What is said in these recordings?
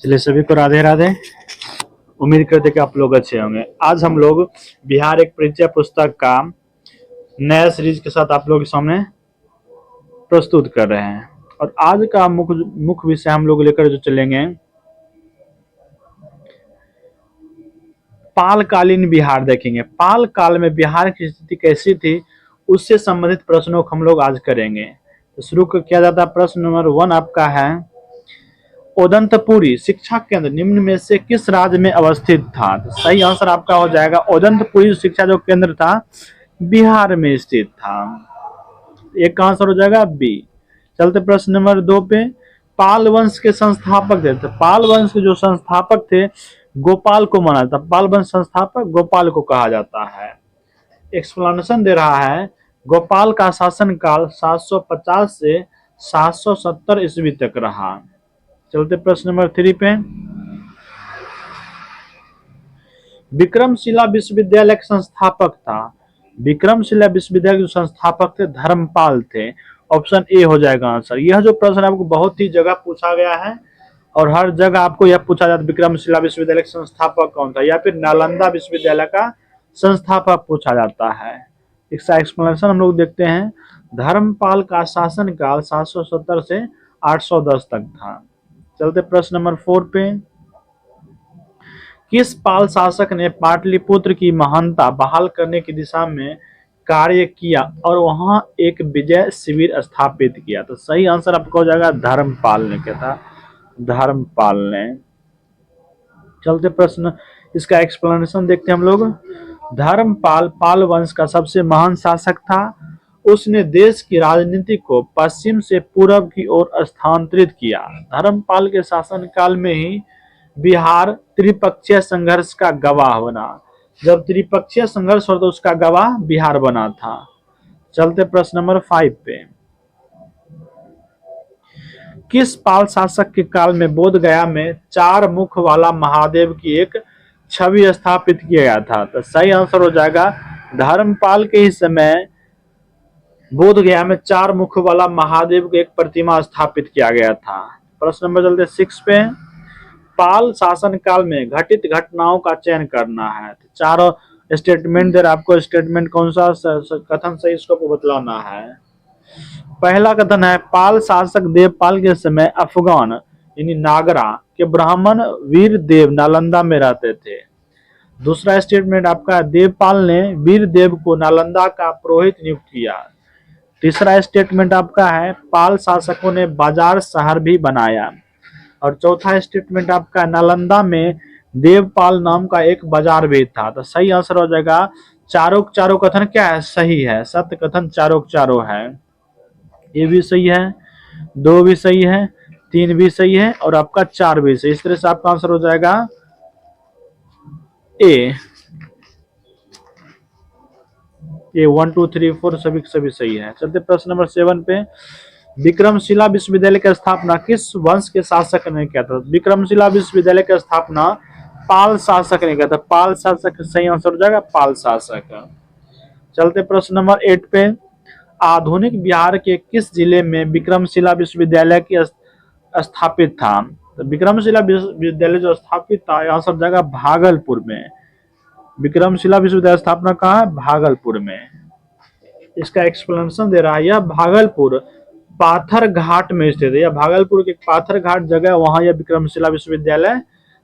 चलिए सभी को राधे राधे। उम्मीद करते कि आप लोग अच्छे होंगे। आज हम लोग बिहार एक परिचय पुस्तक का नया सीरीज के साथ आप लोगों के सामने प्रस्तुत कर रहे हैं। और आज का मुख्य मुख्य विषय हम लोग लेकर जो चलेंगे, पालकालीन बिहार देखेंगे। पाल काल में बिहार की स्थिति कैसी थी, उससे संबंधित प्रश्नों को हम लोग आज करेंगे। तो शुरू किया जाता है। प्रश्न नंबर 1 आपका है, ओदंतपुरी शिक्षा केंद्र निम्न में से किस राज्य में अवस्थित था? तो सही आंसर आपका हो जाएगा ओदंतपुरी शिक्षा जो केंद्र था बिहार में स्थित था। एक का आंसर हो जाएगा बी। चलते प्रश्न नंबर 2 पे, पाल वंश के संस्थापक थे। तो पाल वंश के जो संस्थापक थे गोपाल को माना जाता। पाल वंश संस्थापक गोपाल को कहा जाता है। एक्सप्लेनेशन दे रहा है, गोपाल का शासनकाल 750 से 770 ईस्वी तक रहा। चलते प्रश्न नंबर 3 पे, विक्रमशिला विश्वविद्यालय के संस्थापक था। विक्रमशिला विश्वविद्यालय के संस्थापक थे धर्मपाल थे। ऑप्शन ए हो जाएगा आंसर। यह जो प्रश्न आपको बहुत ही जगह पूछा गया है और हर जगह आपको यह पूछा जाता है विक्रमशिला विश्वविद्यालय का संस्थापक कौन था, या फिर नालंदा विश्वविद्यालय का संस्थापक पूछा जाता है। इसका एक्सप्लेनेशन हम लोग देखते हैं। धर्मपाल का शासनकाल 770 से 810 तक था। चलते प्रश्न नंबर 4 पे, किस पाल शासक ने पाटलिपुत्र की महानता बहाल करने की दिशा में कार्य किया और वहां एक विजय शिविर स्थापित किया? तो सही आंसर आपका हो जाएगा धर्मपाल ने। क्या था? धर्मपाल ने। चलते प्रश्न, इसका एक्सप्लेनेशन देखते हैं हम लोग। धर्मपाल पाल वंश का सबसे महान शासक था। उसने देश की राजनीति को पश्चिम से पूर्व की ओर स्थानांतरित किया। धर्मपाल के शासनकाल में ही बिहार त्रिपक्षीय संघर्ष का गवाह बना। जब त्रिपक्षीय संघर्ष हो तो उसका गवाह बिहार बना था। चलते प्रश्न नंबर 5 पे, किस पाल शासक के काल में बोध गया में 4 मुख वाला महादेव की एक छवि स्थापित किया गया था? तो सही आंसर हो जाएगा धर्मपाल के ही समय बोध गया में 4 मुख वाला महादेव की एक प्रतिमा स्थापित किया गया था। प्रश्न नंबर चलते 6 पे, पाल शासन काल में घटित घटनाओं का चयन करना है। तो चारों स्टेटमेंट दे, आपको स्टेटमेंट कौन सा कथन सही इसको बतलाना है। पहला कथन है, पाल शासक देवपाल के समय अफगान यानी नागरा के ब्राह्मण वीर देव नालंदा में रहते थे। दूसरा स्टेटमेंट आपका, देवपाल ने वीर देव को नालंदा का पुरोहित नियुक्त किया। तीसरा स्टेटमेंट आपका है, पाल शासकों ने बाजार शहर भी बनाया। और चौथा स्टेटमेंट आपका, नालंदा में देवपाल नाम का एक बाजार भी था। तो सही आंसर हो जाएगा चारों चारों कथन क्या है? सही है। सत्य कथन चारों चारों है। ये भी सही है, 2 भी सही है, 3 भी सही है और आपका 4 भी सही। इस तरह से आपका आंसर हो जाएगा ए। ये 1 2 3 4 सभी सही है। चलते प्रश्न नंबर 7 पे, विक्रमशिला विश्वविद्यालय की स्थापना किस वंश के शासक ने किया था? विक्रमशिला विश्वविद्यालय की स्थापना पाल शासक ने किया था। पाल शासक सही आंसर हो जाएगा पाल शासक। चलते प्रश्न नंबर 8 पे, आधुनिक बिहार के किस जिले में विक्रमशिला विश्वविद्यालय की स्थापित था? तो विक्रमशिला विश्वविद्यालय जो स्थापित था यह आंसर हो जाएगा भागलपुर में। विक्रमशिला विश्वविद्यालय स्थापना कहाँ है? भागलपुर में। इसका एक्सप्लेनेशन दे रहा है, यह भागलपुर पाथर घाट में स्थित है। यह भागलपुर के पाथर घाट जगह, वहां यह विक्रमशिला विश्वविद्यालय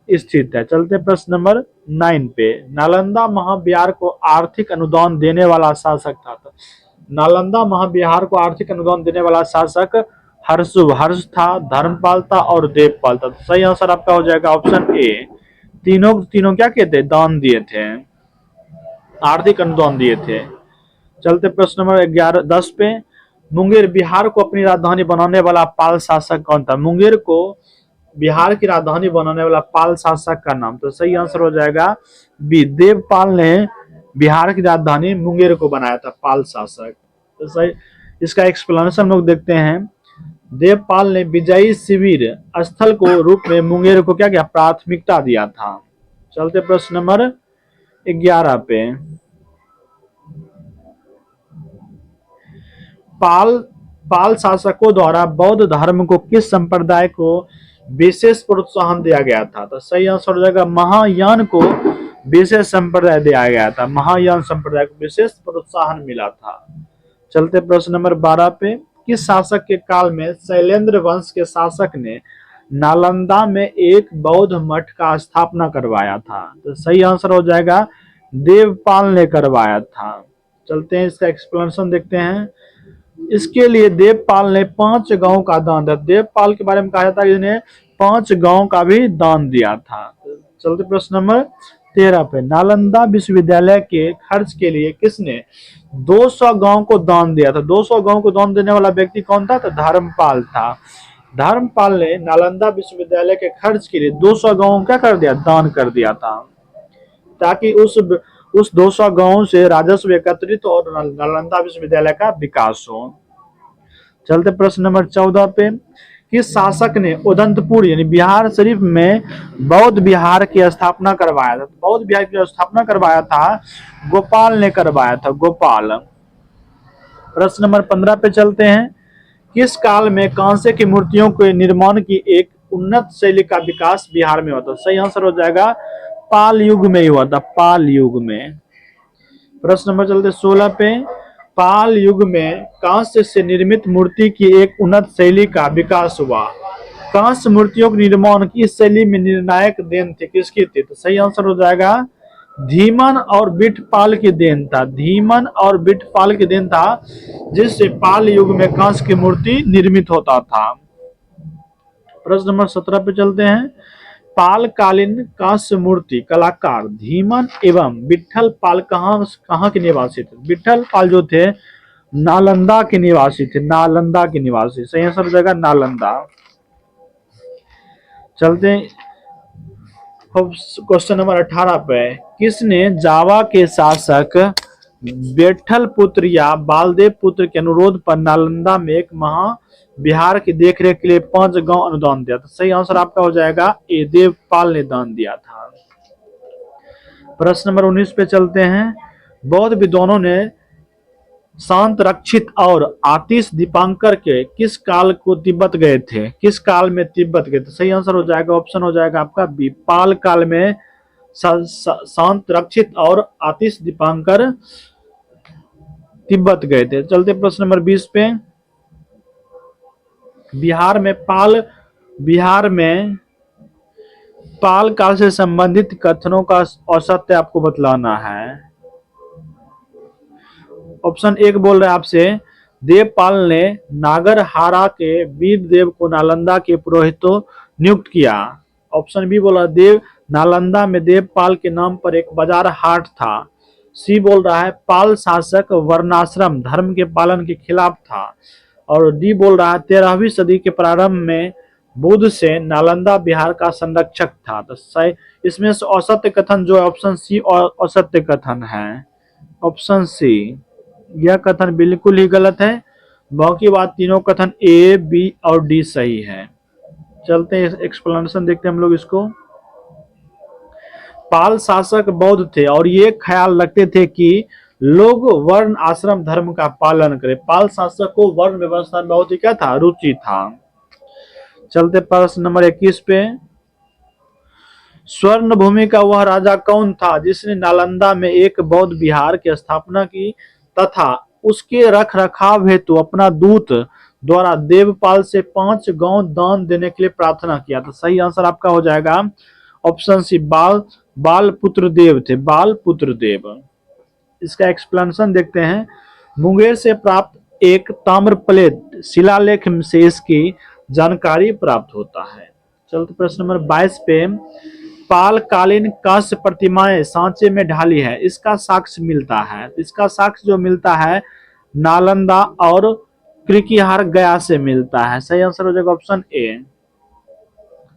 स्थित है। चलते प्रश्न नंबर 9 पे, नालंदा महाविहार को आर्थिक अनुदान देने वाला शासक था। नालंदा महाविहार को आर्थिक अनुदान देने वाला शासक हर्ष था, धर्मपाल था और देवपाल था। तो सही आंसर आपका हो जाएगा ऑप्शन ए। तीनों क्या कहते? दान दिए थे, आर्थिक अनुदान दिए थे। चलते प्रश्न नंबर 10 पे, मुंगेर बिहार को अपनी राजधानी बनाने वाला पाल शासक कौन था? मुंगेर को बिहार की राजधानी बनाने वाला पाल शासक का नाम? तो सही आंसर हो जाएगा बी, देवपाल ने बिहार की राजधानी मुंगेर को बनाया था, पाल शासक। तो सही, इसका एक्सप्लेनेशन लोग देखते हैं। देवपाल ने विजयी शिविर स्थल को रूप में मुंगेर को क्या किया? प्राथमिकता दिया था। चलते प्रश्न नंबर 11 पे, पाल पाल शासकों द्वारा बौद्ध धर्म को किस संप्रदाय को विशेष प्रोत्साहन दिया गया था। तो सही आंसर हो जाएगा महायान को विशेष संप्रदाय दिया गया था, महायान संप्रदाय को विशेष प्रोत्साहन मिला था। चलते प्रश्न नंबर 12 पे, किस शासक के काल में शैलेंद्र वंश के शासक ने नालंदा में एक बौद्ध मठ का स्थापना करवाया था? तो सही आंसर हो जाएगा देवपाल ने करवाया था। चलते हैं इसका एक्सप्लेनेशन देखते हैं। इसके लिए देवपाल ने 5 गांव का दान दिया। देवपाल के बारे में कहा जाता है कि इसने 5 गांव का भी दान दिया था। चलते प्रश्न नंबर 13 पे, नालंदा विश्वविद्यालय के खर्च के लिए किसने 200 गांव को दान दिया था? 200 गांव को दान देने वाला व्यक्ति कौन था? तो धर्मपाल था। धर्मपाल ने नालंदा विश्वविद्यालय के खर्च के लिए 200 गांव क्या कर दिया? दान कर दिया था, ताकि उस 200 गांवों से राजस्व एकत्रित और नालंदा विश्वविद्यालय का विकास हो। चलते प्रश्न नंबर 14 पे, किस शासक ने उदंतपुर यानी बिहार शरीफ में बौद्ध विहार की स्थापना करवाया था? बौद्ध विहार की स्थापना करवाया था गोपाल ने करवाया था, गोपाल। प्रश्न नंबर 15 पे चलते हैं। किस काल में कांसे की मूर्तियों के निर्माण की एक उन्नत शैली का विकास बिहार में होता? सही आंसर हो जाएगा पाल युग में ही हुआ था, पाल युग में। प्रश्न नंबर चलते 16 पे, पाल युग में कांस्य से निर्मित मूर्ति की एक उन्नत शैली का विकास हुआ। कांस्य मूर्तियों के निर्माण की इस शैली में निर्णायक देन थे किसकी थी? तो सही आंसर हो जाएगा धीमन और बिठपाल की देन था, धीमन और बिठपाल की देन था, जिससे पाल युग में कांस्य की मूर्ति निर्मित होता था। प्रश्न नंबर 17 पे चलते हैं। पाल कालीन कांस्य मूर्ति कलाकार धीमन एवं विठल पाल कहाँ के निवासी थे? विठल पाल जो थे नालंदा के निवासी थे, नालंदा के निवासी। सही आंसर हो जाएगा नालंदा। चलते क्वेश्चन नंबर 18 पे, किसने जावा के शासक बेठल पुत्र या बालदेव पुत्र के अनुरोध पर नालंदा में एक महाविहार की देखरेख के लिए 5 गांव अनुदान दिया था? सही आंसर आपका हो जाएगा ए, देवपाल ने दान दिया था। प्रश्न नंबर 19 पे चलते हैं। बौद्ध विद्वानों ने शांत रक्षित और आतिश दीपांकर के किस काल को तिब्बत गए थे? किस काल में तिब्बत गए थे? सही आंसर हो जाएगा ऑप्शन हो जाएगा आपका बी, पाल काल में शांत रक्षित और आतिश दीपांकर तिब्बत गए थे। चलते प्रश्न नंबर 20 पे, बिहार में पाल काल से संबंधित कथनों का औसत्य आपको बतलाना है। ऑप्शन 1 बोल रहे हैं आपसे, देवपाल ने नागरहारा के वीर देव को नालंदा के पुरोहितों नियुक्त किया। ऑप्शन बी बोला नालंदा में देवपाल के नाम पर एक बाजार हाट था। सी बोल रहा है पाल शासक वर्णाश्रम धर्म के पालन के खिलाफ था। और डी बोल रहा है 13वीं सदी के प्रारंभ में बुद्ध से नालंदा बिहार का संरक्षक था। तो सही इसमें से असत्य कथन जो है ऑप्शन सी और असत्य कथन है, ऑप्शन सी। यह कथन बिल्कुल ही गलत है, बाकी बात तीनों कथन ए, बी और डी सही है। चलते हैं एक्सप्लेनेशन देखते हैं हम लोग इसको। पाल शासक बौद्ध थे और ये ख्याल रखते थे कि लोग वर्ण आश्रम धर्म का पालन करें। पाल शासक को वर्ण व्यवस्था में बहुत ही क्या था? रुचि था। चलते प्रश्न नंबर 21 पे, स्वर्ण भूमि का वह राजा कौन था जिसने नालंदा में एक बौद्ध विहार की स्थापना की तथा उसके रख रखाव हेतु अपना दूत द्वारा देवपाल से 5 गांव दान देने के लिए प्रार्थना किया? तो सही आंसर आपका हो जाएगा ऑप्शन सी, बाल पुत्र देव थे, बाल पुत्र देव। इसका एक्सप्लेनेशन देखते हैं। मुंगेर से प्राप्त एक ताम्र प्लेट शिलालेख से इसकी जानकारी प्राप्त होता है। चलते प्रश्न नंबर 22 पे, पाल कालीन कांस्य प्रतिमाएं सांचे में ढाली है, इसका साक्ष्य मिलता है। इसका साक्ष्य जो मिलता है नालंदा और क्रिकिहार गया से मिलता है। सही आंसर हो जाएगा ऑप्शन ए।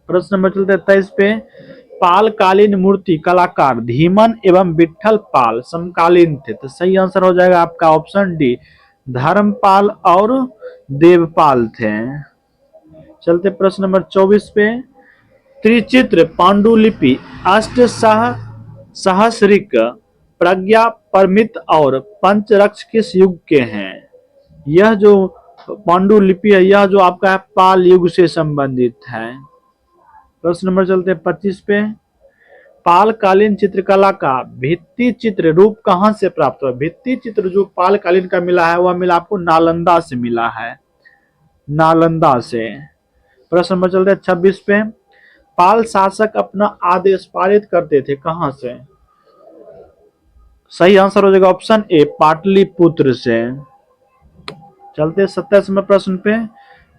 प्रश्न नंबर चलते 23 पे, पाल कालीन मूर्ति कलाकार धीमन एवं विठल पाल समकालीन थे। तो सही आंसर हो जाएगा आपका ऑप्शन डी, धर्मपाल और देवपाल थे। चलते प्रश्न नंबर 24 पे, त्रिचित्र पांडुलिपि अष्ट सहस्रिक प्रज्ञा परमित और पंचरक्ष किस युग के हैं? यह जो पांडुलिपि है यह जो आपका है पाल युग से संबंधित है। प्रश्न नंबर चलते हैं 25 पे। पालकालीन चित्रकला का भित्ति चित्र रूप कहां से प्राप्त हुआ? भित्ति चित्र जो पालकालीन का मिला है वह मिला आपको नालंदा से मिला है, नालंदा से। प्रश्न नंबर चलते हैं 26 पे। पाल शासक अपना आदेश पारित करते थे कहां से? सही आंसर हो जाएगा ऑप्शन ए पाटलिपुत्र से। चलते 27वें प्रश्न पे।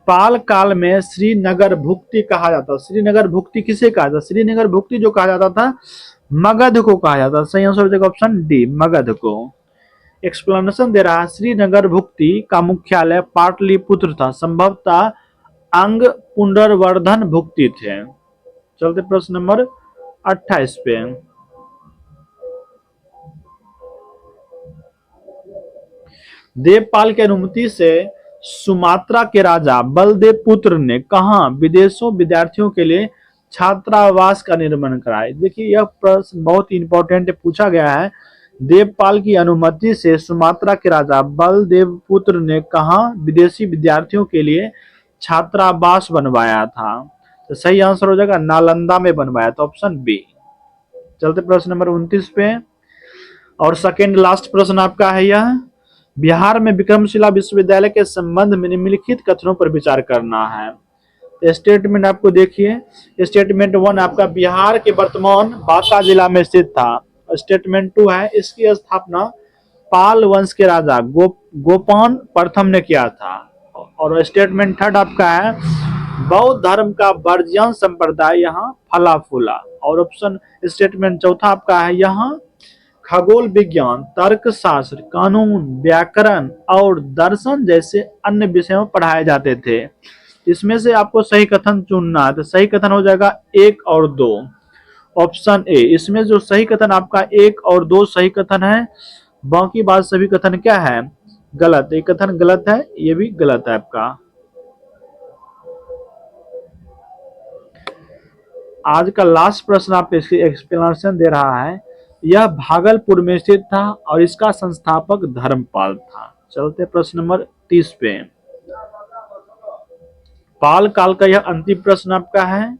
पाल काल में श्रीनगर भुक्ति कहा जाता, श्रीनगर भुक्ति किसे कहा जाता? श्रीनगर भुक्ति जो कहा जाता था मगध को कहा जाता। सही आंसर हो जाएगा ऑप्शन डी मगध को। एक्सप्लेनेशन दे रहा है, श्रीनगर भुक्ति का मुख्यालय पाटलिपुत्र था, संभवतः अंग पुनर्वर्धन भुक्ति थे। चलते प्रश्न नंबर 28 पे। देवपाल की अनुमति से सुमात्रा के राजा बलदेव पुत्र ने कहा विदेशों विद्यार्थियों के लिए छात्रावास का निर्माण कराया? देखिए यह प्रश्न बहुत इंपॉर्टेंट पूछा गया है। देवपाल की अनुमति से सुमात्रा के राजा बलदेव पुत्र ने कहा विदेशी विद्यार्थियों के लिए छात्रावास बनवाया था? तो सही आंसर हो जाएगा नालंदा में बनवाया था, ऑप्शन बी। चलते प्रश्न नंबर 29 पे और सेकेंड लास्ट प्रश्न आपका है यह। बिहार में विक्रमशिला विश्वविद्यालय के संबंध में निम्नलिखित कथनों पर विचार करना है। स्टेटमेंट आपको देखिए, स्टेटमेंट 1 आपका बिहार के वर्तमान बांका जिला में स्थित था। स्टेटमेंट 2 है इसकी स्थापना पाल वंश के राजा गोपान प्रथम ने किया था। और स्टेटमेंट 3 आपका है बौद्ध धर्म का वर्जियन संप्रदाय यहाँ फला फूला। और ऑप्शन स्टेटमेंट 4 आपका है यहाँ खगोल विज्ञान, तर्कशास्त्र, कानून, व्याकरण और दर्शन जैसे अन्य विषयों पढ़ाए जाते थे। इसमें से आपको सही कथन चुनना है, तो सही कथन हो जाएगा 1 और 2, ऑप्शन ए। इसमें जो सही कथन आपका 1 और 2 सही कथन है, बाकी बात सभी कथन क्या है गलत। एक कथन गलत है, ये भी गलत है आपका। आज का लास्ट प्रश्न आप इसकी एक्सप्लेनेशन दे रहा है। यह भागलपुर में स्थित था और इसका संस्थापक धर्मपाल था। चलते प्रश्न नंबर 30 पे। पाल काल का यह अंतिम प्रश्न आपका है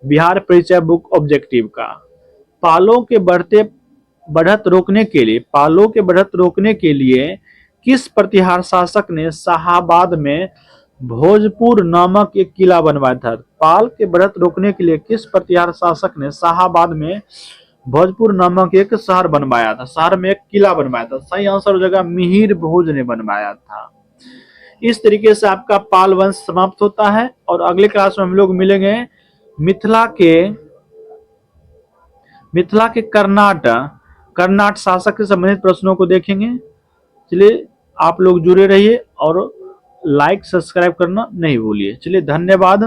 बिहार परिचय बुक ऑब्जेक्टिव का। पालों के बढ़त रोकने के लिए किस प्रतिहार शासक ने शाहाबाद में भोजपुर नामक एक किला बनवाया था? पाल के बढ़त रोकने के लिए किस प्रतिहार शासक ने शाहाबाद में भोजपुर नामक एक शहर बनवाया था, शहर में एक किला बनवाया था? सही आंसर हो जाएगा मिहिर भोज ने बनवाया था। इस तरीके से आपका पाल वंश समाप्त होता है और अगले क्लास में हम लोग मिलेंगे मिथिला के कर्नाट शासक से संबंधित प्रश्नों को देखेंगे। चलिए आप लोग जुड़े रहिए और लाइक सब्सक्राइब करना नहीं भूलिए। चलिए धन्यवाद।